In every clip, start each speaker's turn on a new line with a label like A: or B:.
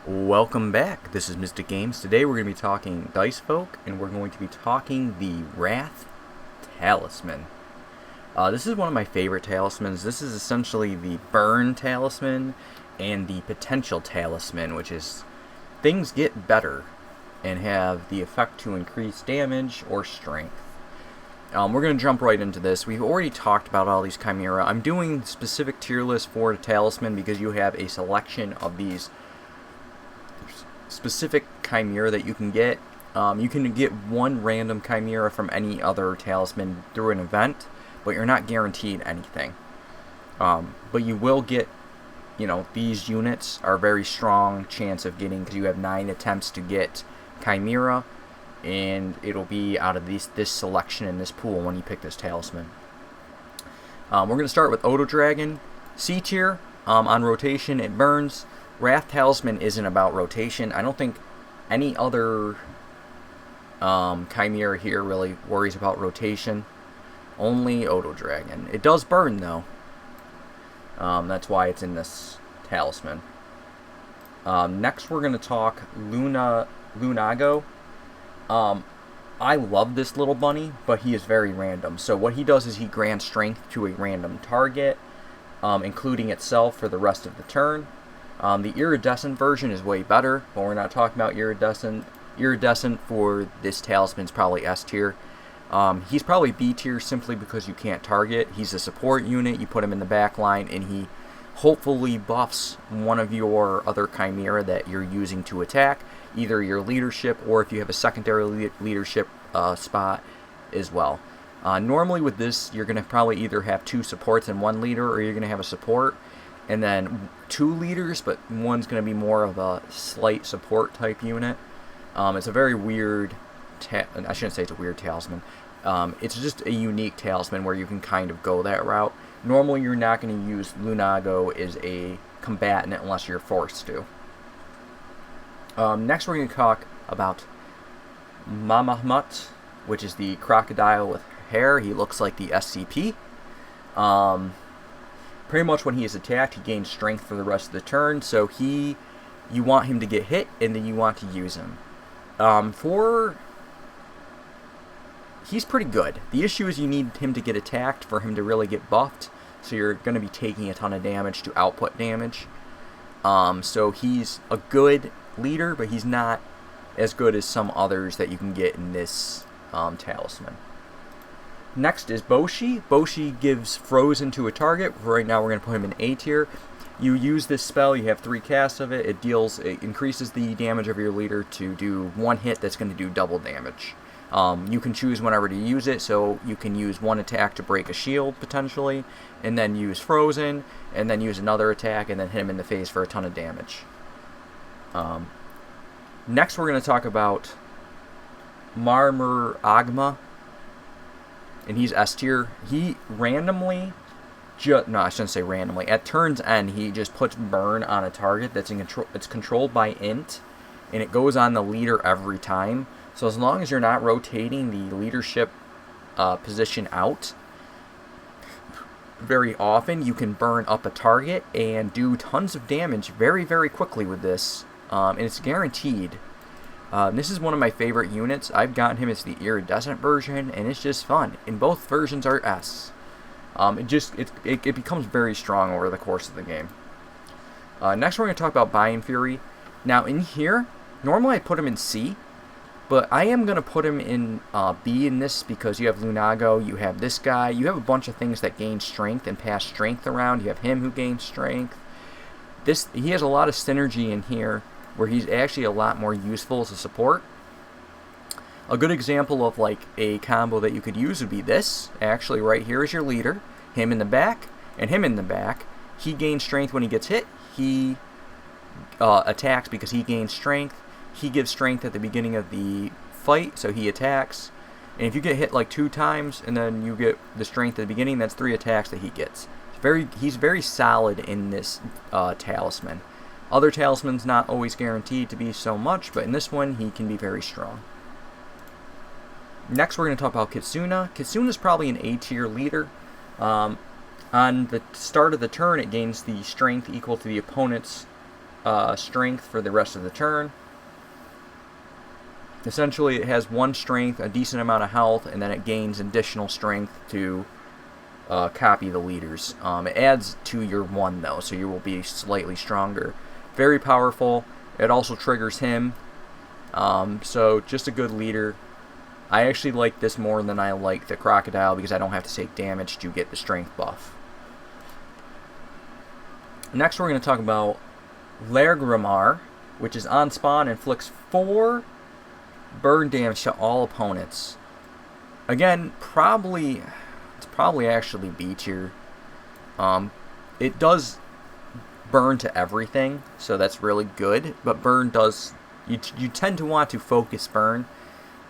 A: Welcome back. This is Mystic Games. Today we're going to be talking Dicefolk, and we're going to be talking the Wrath Talisman. This is one of my favorite talismans. This is essentially the Burn Talisman and the Potential Talisman, which is things get better and have the effect to increase damage or strength. We're going to jump right into this. We've already talked about all these Chimera. I'm doing specific tier lists for the Talisman because you have a selection of these specific Chimera that you can get. You can get one random Chimera from any other Talisman through an event, but you're not guaranteed anything. But you will get, these units are a very strong chance of getting, because you have 9 attempts to get Chimera, and it'll be out of this selection in this pool when you pick this Talisman. We're going to start with Odo Dragon, C tier. On rotation, it burns. Wrath Talisman isn't about rotation. I don't think any other Chimera here really worries about rotation. Only Odo Dragon. It does burn, though. That's why it's in this Talisman. Next, we're going to talk Lunago. I love this little bunny, but he is very random. So what he does is he grants strength to a random target, including itself for the rest of the turn. The iridescent version is way better, but we're not talking about iridescent. Iridescent for this Talisman is probably S tier. He's probably B tier simply because you can't target. He's a support unit. You put him in the back line, and he hopefully buffs one of your other Chimera that you're using to attack, either your leadership or if you have a secondary leadership spot as well. Normally with this, you're going to probably either have 2 supports and 1 leader, or you're going to have a support and then 2 leaders, but one's going to be more of a slight support type unit. It's a very weird, I shouldn't say it's a weird talisman. It's just a unique talisman where you can kind of go that route. Normally you're not going to use Lunago as a combatant unless you're forced to. Next we're going to talk about Mamahmut, which is the crocodile with hair. He looks like the SCP. Pretty much when he is attacked, he gains strength for the rest of the turn, so you want him to get hit, and then you want to use him. He's pretty good. The issue is you need him to get attacked for him to really get buffed, so you're going to be taking a ton of damage to output damage. So he's a good leader, but he's not as good as some others that you can get in this Talisman. Next is Boshi. Boshi gives Frozen to a target. Right now we're going to put him in A tier. You use this spell, you have 3 casts of it. It increases the damage of your leader to do 1 hit that's going to do double damage. You can choose whenever to use it, so you can use 1 attack to break a shield, potentially, and then use Frozen, and then use another attack, and then hit him in the face for a ton of damage. Next we're going to talk about Marmur Agma. And he's S tier. He randomly, no, I shouldn't say randomly. At turn's end, he just puts burn on a target that's in control. It's controlled by int, and it goes on the leader every time. So as long as you're not rotating the leadership position out very often, you can burn up a target and do tons of damage very, very quickly with this, and it's guaranteed. This is one of my favorite units. I've gotten him as the iridescent version, and it's just fun. And both versions are S. It becomes very strong over the course of the game. Next, we're going to talk about Biome Fury. Now, in here, normally I put him in C, but I am going to put him in B in this because you have Lunago, you have this guy, you have a bunch of things that gain strength and pass strength around. You have him who gains strength. He has a lot of synergy in here, where he's actually a lot more useful as a support. A good example of like a combo that you could use would be this. Actually, right here is your leader. Him in the back, and him in the back. He gains strength when he gets hit. He attacks because he gains strength. He gives strength at the beginning of the fight, so he attacks. And if you get hit like 2 times, and then you get the strength at the beginning, that's 3 attacks that he gets. He's very solid in this Talisman. Other talismans not always guaranteed to be so much, but in this one, he can be very strong. Next, we're going to talk about Kitsuna. Kitsuna is probably an A tier leader. On the start of the turn, it gains the strength equal to the opponent's strength for the rest of the turn. Essentially, it has 1 strength, a decent amount of health, and then it gains additional strength to copy the leaders. It adds to your 1, though, so you will be slightly stronger. Very powerful. It also triggers him. So, just a good leader. I actually like this more than I like the Crocodile because I don't have to take damage to get the strength buff. Next, we're going to talk about Lairgrimar, which is on spawn, inflicts 4 burn damage to all opponents. Again, it's probably actually B tier. It does burn to everything, so that's really good. But burn does, you tend to want to focus burn.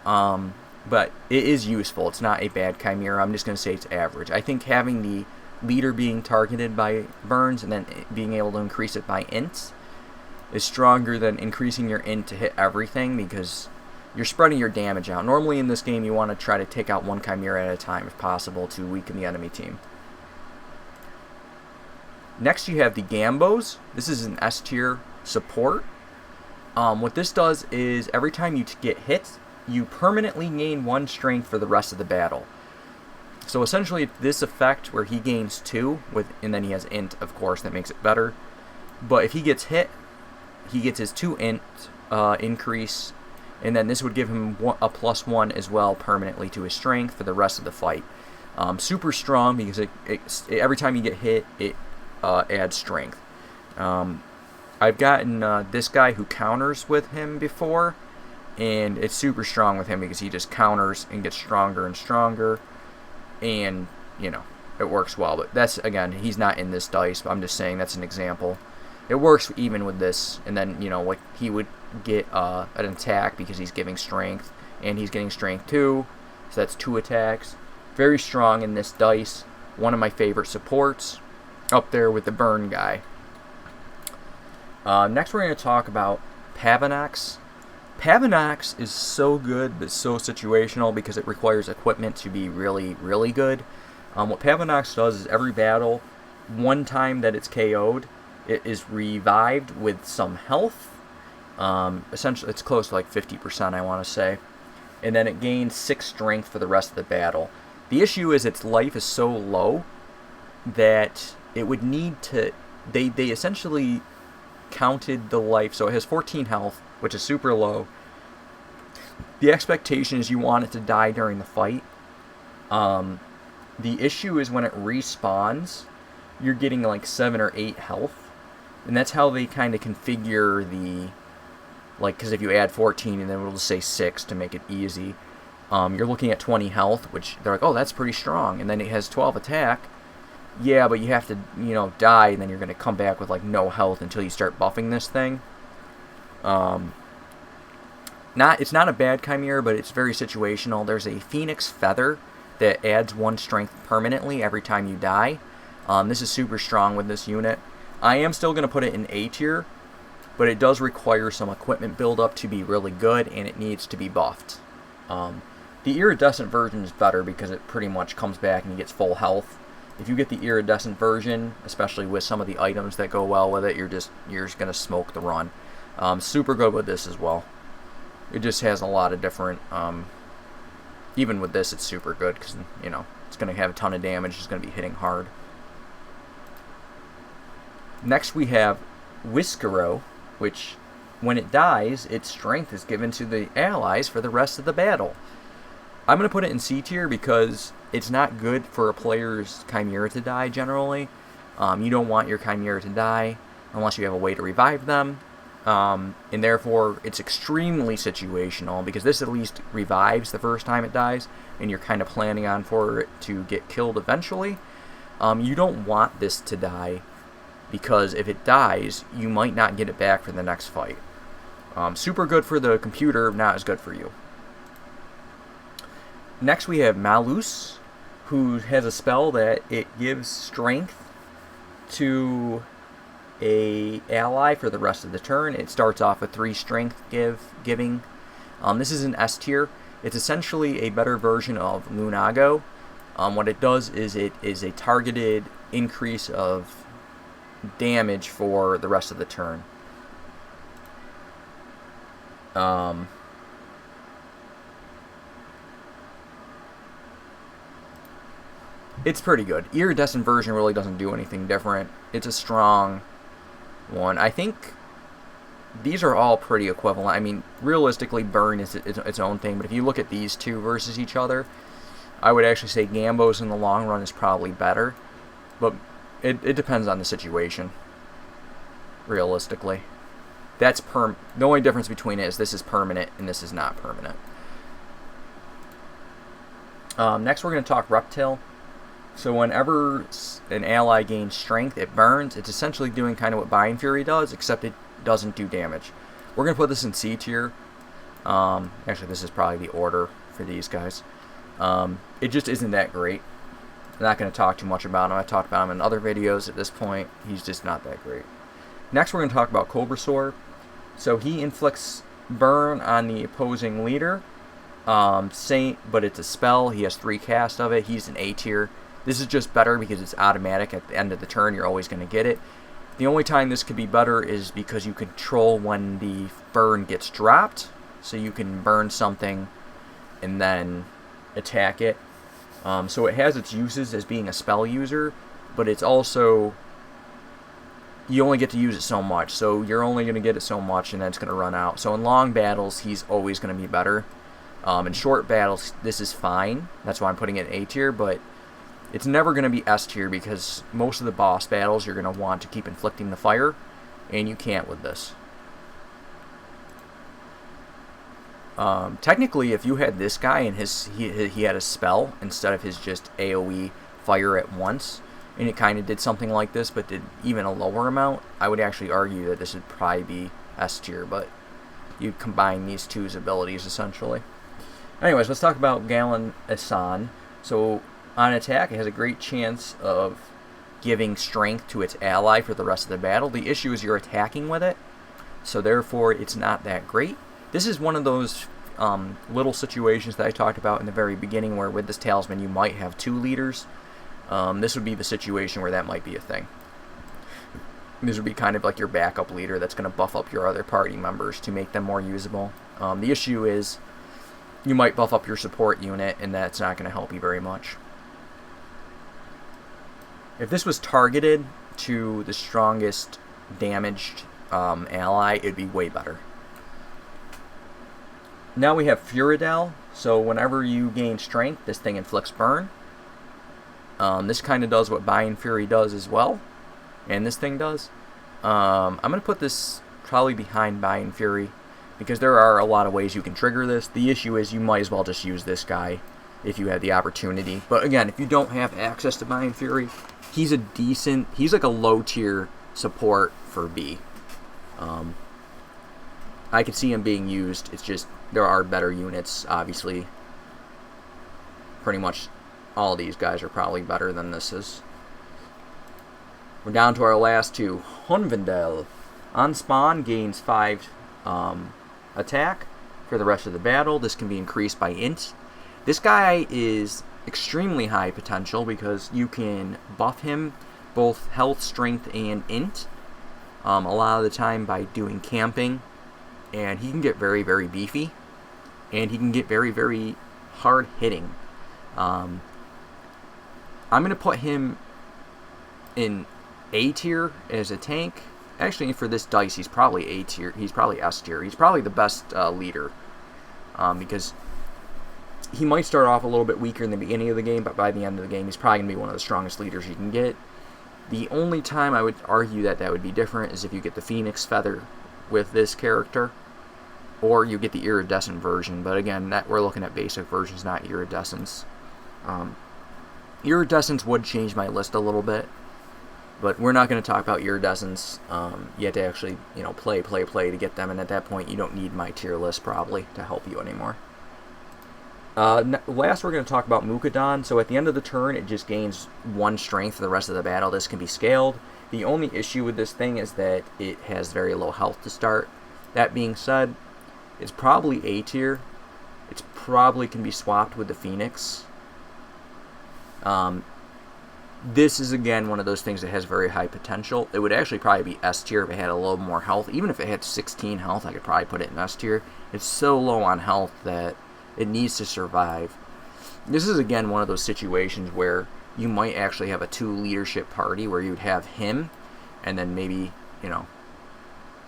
A: But it is useful. It's not a bad Chimera. I'm just going to say it's average. I think having the leader being targeted by burns and then being able to increase it by int is stronger than increasing your int to hit everything, because you're spreading your damage out. Normally in this game you want to try to take out 1 Chimera at a time if possible to weaken the enemy team. Next you have the Gambos. This is an S tier support. What this does is every time you get hit, you permanently gain 1 strength for the rest of the battle. So essentially this effect where he gains 2, and then he has int, of course, that makes it better. But if he gets hit, he gets his 2 int increase, and then this would give him a +1 as well permanently to his strength for the rest of the fight. Super strong because every time you get hit, it adds strength. I've gotten this guy who counters with him before, and it's super strong with him because he just counters and gets stronger and stronger, and you know, it works well. But that's, again, he's not in this dice, but I'm just saying that's an example. It works even with this, and then, you know, like he would get an attack because he's giving strength, and he's getting strength too, so that's 2 attacks. Very strong in this dice. One of my favorite supports, up there with the burn guy. Next we're going to talk about Pavanax. Pavanax is so good, but so situational because it requires equipment to be really, really good. What Pavanax does is every battle, 1 time that it's KO'd, it is revived with some health. Essentially, it's close to like 50%, I want to say. And then it gains 6 strength for the rest of the battle. The issue is its life is so low that it would need to... They essentially counted the life, so it has 14 health, which is super low. The expectation is you want it to die during the fight. The issue is when it respawns, you're getting like 7 or 8 health. And that's how they kind of configure the... Like, because if you add 14 and then it'll just say 6 to make it easy, you're looking at 20 health, which they're like, oh, that's pretty strong. And then it has 12 attack. Yeah, but you have to, you know, die, and then you're going to come back with like no health until you start buffing this thing. It's not a bad Chimera, but it's very situational. There's a Phoenix Feather that adds 1 strength permanently every time you die. This is super strong with this unit. I am still going to put it in A tier, but it does require some equipment buildup to be really good, and it needs to be buffed. The iridescent version is better because it pretty much comes back and he gets full health. If you get the iridescent version, especially with some of the items that go well with it, you're just going to smoke the run. Super good with this as well. It just has a lot of different... even with this, it's super good because, you know, it's going to have a ton of damage. It's going to be hitting hard. Next we have Whiskero, which, when it dies, its strength is given to the allies for the rest of the battle. I'm going to put it in C tier because it's not good for a player's Chimera to die, generally. You don't want your Chimera to die unless you have a way to revive them. And therefore, it's extremely situational because this at least revives the first time it dies, and you're kind of planning on for it to get killed eventually. You don't want this to die because if it dies, you might not get it back for the next fight. Super good for the computer, not as good for you. Next we have Malus, who has a spell that it gives strength to a ally for the rest of the turn. It starts off with 3 strength giving. This is an S tier. It's essentially a better version of Lunago. What it does is it is a targeted increase of damage for the rest of the turn. Um, it's pretty good. Iridescent version really doesn't do anything different. It's a strong one. I think these are all pretty equivalent. I mean, realistically, burn is its own thing, but if you look at these two versus each other, I would actually say Gambo's in the long run is probably better, but it depends on the situation, realistically. That's the only difference between it is this is permanent and this is not permanent. Next, we're going to talk Reptile. So whenever an ally gains strength, it burns. It's essentially doing kind of what Bind Fury does, except it doesn't do damage. We're going to put this in C tier. Actually, this is probably the order for these guys. It just isn't that great. I'm not going to talk too much about him. I talked about him in other videos at this point. He's just not that great. Next, we're going to talk about Cobrasaur. So he inflicts burn on the opposing leader. But it's a spell. He has 3 casts of it. He's an A tier. This is just better because it's automatic at the end of the turn. You're always going to get it. The only time this could be better is because you control when the burn gets dropped. So you can burn something and then attack it. So it has its uses as being a spell user, but it's also, you only get to use it so much. So you're only going to get it so much and then it's going to run out. So in long battles, he's always going to be better. In short battles, this is fine. That's why I'm putting it in A tier, but it's never going to be S tier because most of the boss battles you're going to want to keep inflicting the fire, and you can't with this. Technically, if you had this guy and he had a spell instead of his just AoE fire at once, and it kind of did something like this but did even a lower amount, I would actually argue that this would probably be S tier, but you combine these two's abilities essentially. Anyways, let's talk about Galen Asan. So on attack, it has a great chance of giving strength to its ally for the rest of the battle. The issue is you're attacking with it, so therefore it's not that great. This is one of those little situations that I talked about in the very beginning where with this Talisman you might have 2 leaders. This would be the situation where that might be a thing. This would be kind of like your backup leader that's going to buff up your other party members to make them more usable. The issue is you might buff up your support unit and that's not going to help you very much. If this was targeted to the strongest damaged ally, it'd be way better. Now we have Furidel. So whenever you gain strength, this thing inflicts burn. This kind of does what Bind Fury does as well, and this thing does. I'm going to put this probably behind Bind Fury because there are a lot of ways you can trigger this. The issue is you might as well just use this guy if you had the opportunity. But again, if you don't have access to Bind Fury, he's like a low tier support for B. I could see him being used. It's just there are better units, obviously. Pretty much all these guys are probably better than this is. We're down to our last two. Hunvindel. On spawn, gains 5 attack for the rest of the battle. This can be increased by int. This guy is extremely high potential because you can buff him both health, strength, and int a lot of the time by doing camping. And he can get very, very beefy. And he can get very, very hard hitting. I'm going to put him in A tier as a tank. Actually, for this dice, he's probably A tier. He's probably S tier. He's probably the best leader. Because he might start off a little bit weaker in the beginning of the game, but by the end of the game, he's probably going to be one of the strongest leaders you can get. The only time I would argue that that would be different is if you get the Phoenix Feather with this character, or you get the iridescent version. But again, that we're looking at basic versions, not iridescence. Iridescence would change my list a little bit, but we're not going to talk about iridescence. You have to actually, play to get them, and at that point, you don't need my tier list probably to help you anymore. Last, we're going to talk about Mukodon. So at the end of the turn, it just gains 1 strength for the rest of the battle. This can be scaled. The only issue with this thing is that it has very low health to start. That being said, it's probably A tier. It's probably can be swapped with the Phoenix. This is, again, one of those things that has very high potential. It would actually probably be S tier if it had a little more health. Even if it had 16 health, I could probably put it in S tier. It's so low on health that it needs to survive. This is, again, one of those situations where you might actually have a 2 leadership party where you'd have him and then maybe, you know,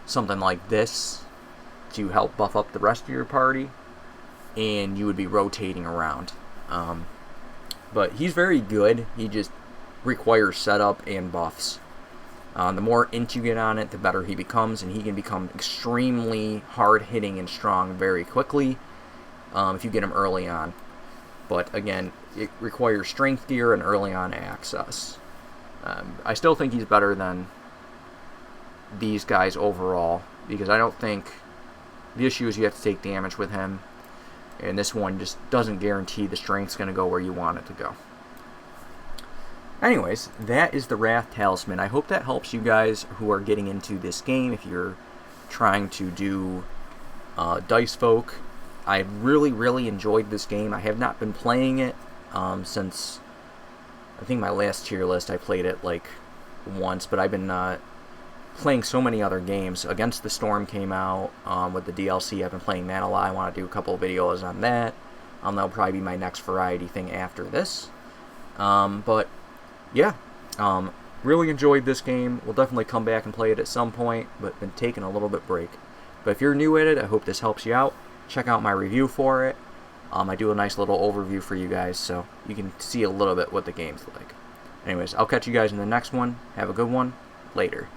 A: something like this to help buff up the rest of your party, and you would be rotating around. But he's very good. He just requires setup and buffs. The more int you get on it, the better he becomes, and he can become extremely hard-hitting and strong very quickly if you get him early on. But again, it requires strength gear and early on access. I still think he's better than these guys overall, because I don't think the issue is you have to take damage with him, and this one just doesn't guarantee the strength's going to go where you want it to go. Anyways, that is the Wrath Talisman. I hope that helps you guys who are getting into this game if you're trying to do Dicefolk. I really enjoyed this game. I have not been playing it since, I think my last tier list I played it like once, but I've been playing so many other games. Against the Storm came out with the DLC. I've been playing that a lot. I want to do a couple of videos on that. That'll probably be my next variety thing after this. But yeah, really enjoyed this game. We'll definitely come back and play it at some point, but been taking a little bit break. But if you're new at it, I hope this helps you out. Check out my review for it. I do a nice little overview for you guys, so you can see a little bit what the game's like. Anyways, I'll catch you guys in the next one. Have a good one. Later.